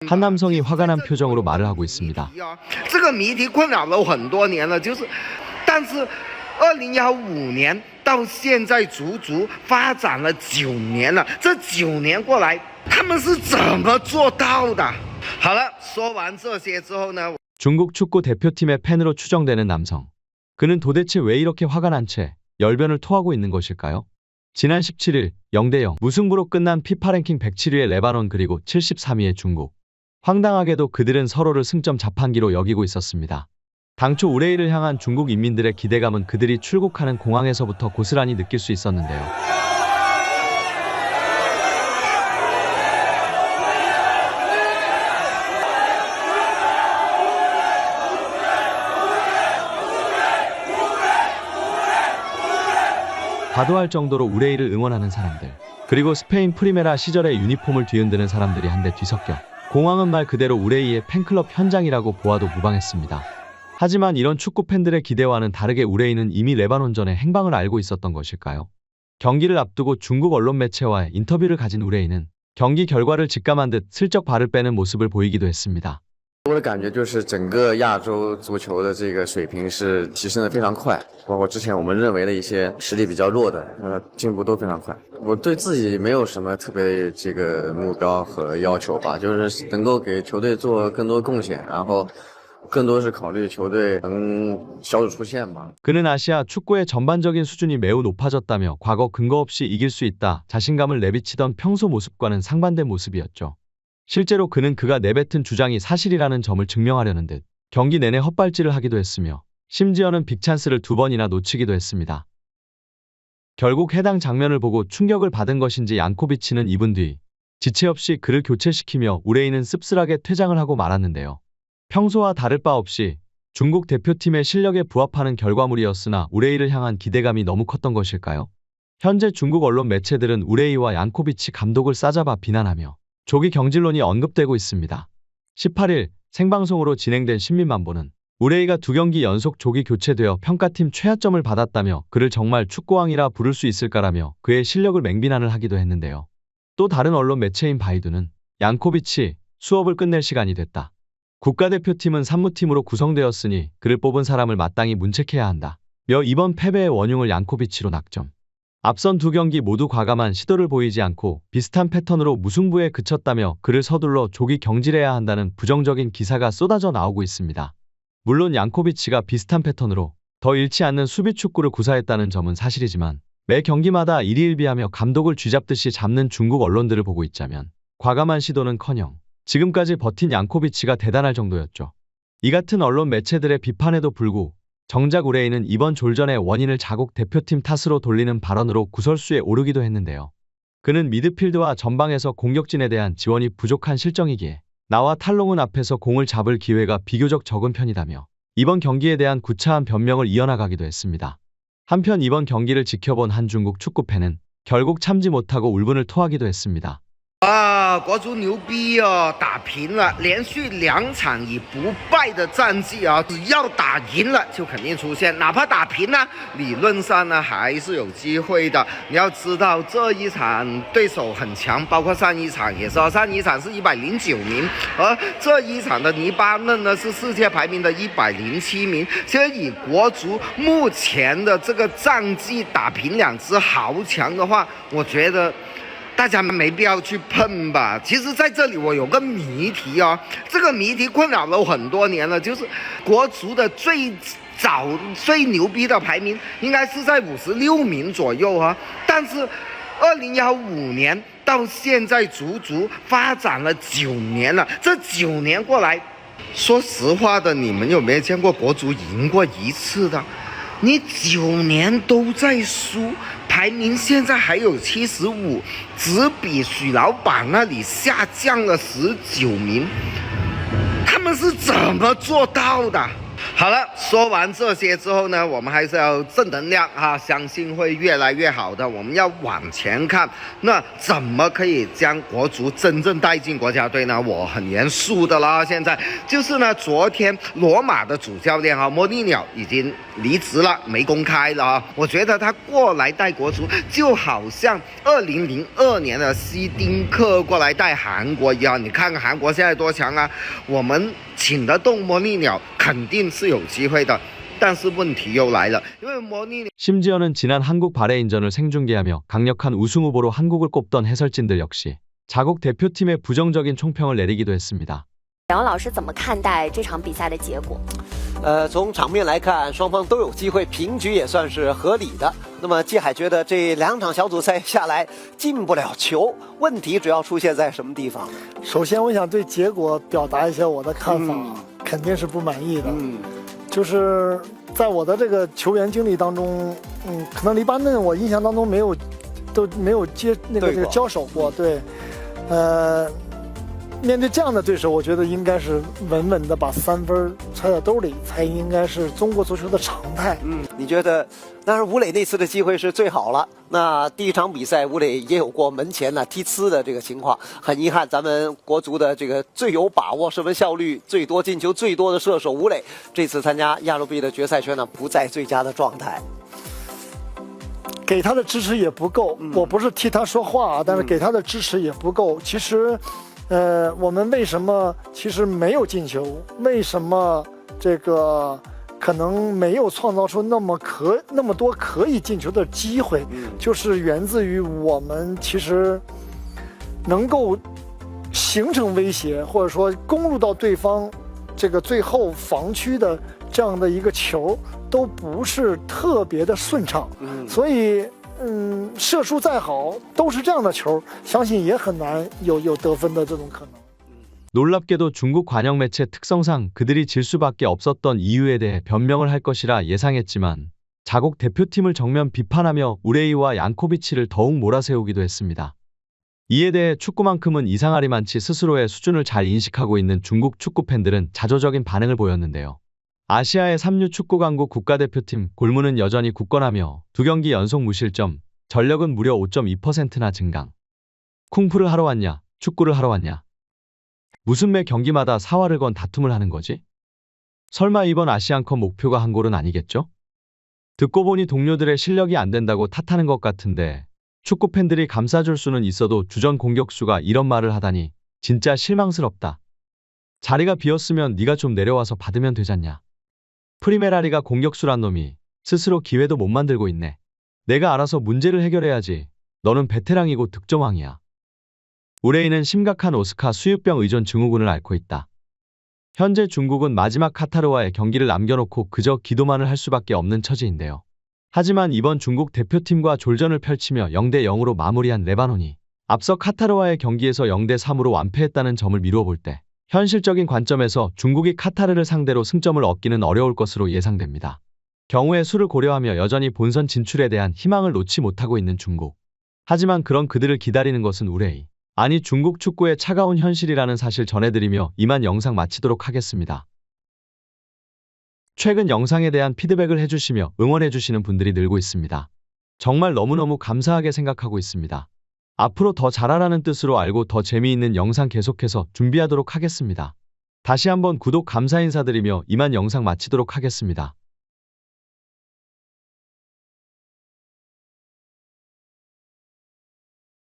한 남성이 화가 난 표정으로 말을 하고 있습니다. 这个谜题困扰了我很多年了，但是2015年到现在足足发展了9年了，这9年过来，他们是怎么做到的？好了，说完这些之后呢？ 중국 축구 대표팀의 팬으로 추정되는 남성. 그는 도대체 왜 이렇게 화가 난 채 열변을 토하고 있는 것일까요? 지난 17일 0대0 무승부로 끝난 피파 랭킹 107위의 레바논 그리고 73위의 중국. 황당하게도 그들은 서로를 승점 자판기로 여기고 있었습니다. 당초 우레이를 향한 중국 인민들의 기대감은 그들이 출국하는 공항에서부터 고스란히 느낄 수 있었는데요. 과도할 정도로 우레이를 응원하는 사람들, 그리고 스페인 프리메라 시절의 유니폼을 뒤흔드는 사람들이 한데 뒤섞여 공항은 말 그대로 우레이의 팬클럽 현장이라고 보아도 무방했습니다. 하지만 이런 축구 팬들의 기대와는 다르게 우레이는 이미 레바논전의 행방을 알고 있었던 것일까요? 경기를 앞두고 중국 언론 매체와의 인터뷰를 가진 우레이는 경기 결과를 직감한 듯 슬쩍 발을 빼는 모습을 보이기도 했습니다. 我的感觉就是整个亚洲足球的这个水平是提升的非常快，包括之前我们认为的一些实力比较弱的，进步都非常快。我对自己没有什么特别这个目标和要求吧，就是能够给球队做更多贡献，然后更多是考虑球队能小组出线吧。 그는 아시아 축구의 전반적인 수준이 매우 높아졌다며 과거 근거 없이 이길 수 있다 자신감을 내비치던 평소 모습과는 상반된 모습이었죠. 실제로 그는 그가 내뱉은 주장이 사실이라는 점을 증명하려는 듯 경기 내내 헛발질을 하기도 했으며 심지어는 빅찬스를 2번이나 놓치기도 했습니다. 결국 해당 장면을 보고 충격을 받은 것인지 양코비치는 2분 뒤 지체 없이 그를 교체시키며 우레이는 씁쓸하게 퇴장을 하고 말았는데요. 평소와 다를 바 없이 중국 대표팀의 실력에 부합하는 결과물이었으나 우레이를 향한 기대감이 너무 컸던 것일까요? 현재 중국 언론 매체들은 우레이와 양코비치 감독을 싸잡아 비난하며 조기 경질론이 언급되고 있습니다. 18일 생방송으로 진행된 신민만보는 우레이가 2경기 연속 조기 교체되어 평가팀 최하점을 받았다며 그를 정말 축구왕이라 부를 수 있을까라며 그의 실력을 맹비난을 하기도 했는데요. 또 다른 언론 매체인 바이두는 양코비치 수업을 끝낼 시간이 됐다. 국가대표팀은 산무팀으로 구성되었으니 그를 뽑은 사람을 마땅히 문책해야 한다. 며 이번 패배의 원흉을 양코비치로 낙점. 앞선 2경기 모두 과감한 시도를 보이지 않고 비슷한 패턴으로 무승부에 그쳤다며 그를 서둘러 조기 경질해야 한다는 부정적인 기사가 쏟아져 나오고 있습니다. 물론 양코비치가 비슷한 패턴으로 더 잃지 않는 수비 축구를 구사했다는 점은 사실이지만 매 경기마다 일희일비하며 감독을 쥐잡듯이 잡는 중국 언론들을 보고 있자면 과감한 시도는커녕 지금까지 버틴 양코비치가 대단할 정도였죠. 이 같은 언론 매체들의 비판에도 불구 정작 우레이는 이번 졸전의 원인을 자국 대표팀 탓으로 돌리는 발언으로 구설수에 오르기도 했는데요. 그는 미드필드와 전방에서 공격진에 대한 지원이 부족한 실정이기에 나와 탈롱은 앞에서 공을 잡을 기회가 비교적 적은 편이다며 이번 경기에 대한 구차한 변명을 이어나가기도 했습니다. 한편 이번 경기를 지켜본 한 중국 축구팬은 결국 참지 못하고 울분을 토하기도 했습니다. 国足牛逼啊，打平了，连续2场以不败的战绩啊，只要打赢了就肯定出线，哪怕打平呢，理论上呢还是有机会的。你要知道这一场对手很强，包括上一场也是，上一场是109名，而这一场的黎巴嫩呢是世界排名的107名。其实以国足目前的这个战绩打平2支豪强的话，我觉得 大家没必要去碰吧。其实在这里我有个谜题啊，这个谜题困扰了我很多年了，就是国足的最牛逼的排名应该是在56名左右啊，但是2015年到现在足足发展了9年了，这9年过来，说实话的，你们有没有见过国足赢过1次的？ 你9年都在输，排名现在还有75，只比许老板那里下降了19名。他们是怎么做到的？好了，说完这些之后呢，我们还是要正能量啊，相信会越来越好的。我们要往前看，那怎么可以将国足真正带进国家队呢？我很严肃的啦，现在就是呢，昨天罗马的主教练莫利纽已经离职了，没公开了啊。我觉得他过来带国足，就好像2002年的希丁克过来带韩国一样。你看看韩国现在多强啊！我们请得动莫利纽，肯定是有机会的。但是问题又来了，因为莫利纽 심지어는 지난 한국 바레인전을 생중계하며 강력한 우승 후보로 한국을 꼽던 해설진들 역시 자국 대표팀에 부정적인 총평을 내리기도 했습니다. 梁老师怎么看待这场比赛的结果？从场面来看，双方都有机会，平局也算是合理的。那么季海觉得这2场小组赛下来进不了球，问题主要出现在什么地方？首先，我想对结果表达一下我的看法，肯定是不满意的。就是在我的这个球员经历当中，可能黎巴嫩我印象当中没有这个交手过，对，面对这样的对手，我觉得应该是稳稳的把3分揣到兜里，才应该是中国足球的常态。你觉得？当然，吴磊那次的机会是最好了。那第1场比赛，吴磊也有过门前踢呲的这个情况。很遗憾，咱们国足的这个最有把握、射门效率最多、进球最多的射手吴磊，这次参加亚洲杯的决赛圈不在最佳的状态。给他的支持也不够，我不是替他说话但是给他的支持也不够。其实。我们为什么其实没有进球？为什么这个可能没有创造出那么多可以进球的机会？就是源自于我们其实能够形成威胁，或者说攻入到对方这个最后防区的这样的一个球，都不是特别的顺畅。所以。射术再好，都是这样的球，相信也很难有得分的这种可能。 놀랍게도 중국 관영 매체 특성상 그들이 질 수밖에 없었던 이유에 대해 변명을 할 것이라 예상했지만 자국 대표팀을 정면 비판하며 우레이와 양코비치를 더욱 몰아세우기도 했습니다. 이에 대해 축구만큼은 이상하리만치 스스로의 수준을 잘 인식하고 있는 중국 축구 팬들은 자조적인 반응을 보였는데요. 아시아의 3류 축구 강국 국가대표팀 골무는 여전히 굳건하며 2경기 연속 무실점, 전력은 무려 5.2%나 증강. 쿵푸를 하러 왔냐, 축구를 하러 왔냐. 무슨 매 경기마다 사활을 건 다툼을 하는 거지? 설마 이번 아시안컵 목표가 한 골은 아니겠죠? 듣고 보니 동료들의 실력이 안 된다고 탓하는 것 같은데 축구 팬들이 감싸줄 수는 있어도 주전 공격수가 이런 말을 하다니 진짜 실망스럽다. 자리가 비었으면 네가 좀 내려와서 받으면 되잖냐. 프리메라리가 공격수란 놈이 스스로 기회도 못 만들고 있네. 내가 알아서 문제를 해결해야지. 너는 베테랑이고 득점왕이야. 우레이는 심각한 오스카 수유병 의존 증후군을 앓고 있다. 현재 중국은 마지막 카타르와의 경기를 남겨놓고 그저 기도만을 할 수밖에 없는 처지인데요. 하지만 이번 중국 대표팀과 졸전을 펼치며 0대0으로 마무리한 레바논이 앞서 카타르와의 경기에서 0대3으로 완패했다는 점을 미루어 볼 때 현실적인 관점에서 중국이 카타르를 상대로 승점을 얻기는 어려울 것으로 예상됩니다. 경우의 수를 고려하며 여전히 본선 진출에 대한 희망을 놓지 못하고 있는 중국. 하지만 그런 그들을 기다리는 것은 우레이. 아니 중국 축구의 차가운 현실이라는 사실 전해드리며 이만 영상 마치도록 하겠습니다. 최근 영상에 대한 피드백을 해주시며 응원해주시는 분들이 늘고 있습니다. 정말 너무너무 감사하게 생각하고 있습니다. 앞으로 더 잘하라는 뜻으로 알고 더 재미있는 영상 계속해서 준비하도록 하겠습니다. 다시 한번 구독 감사 인사드리며 이만 영상 마치도록 하겠습니다.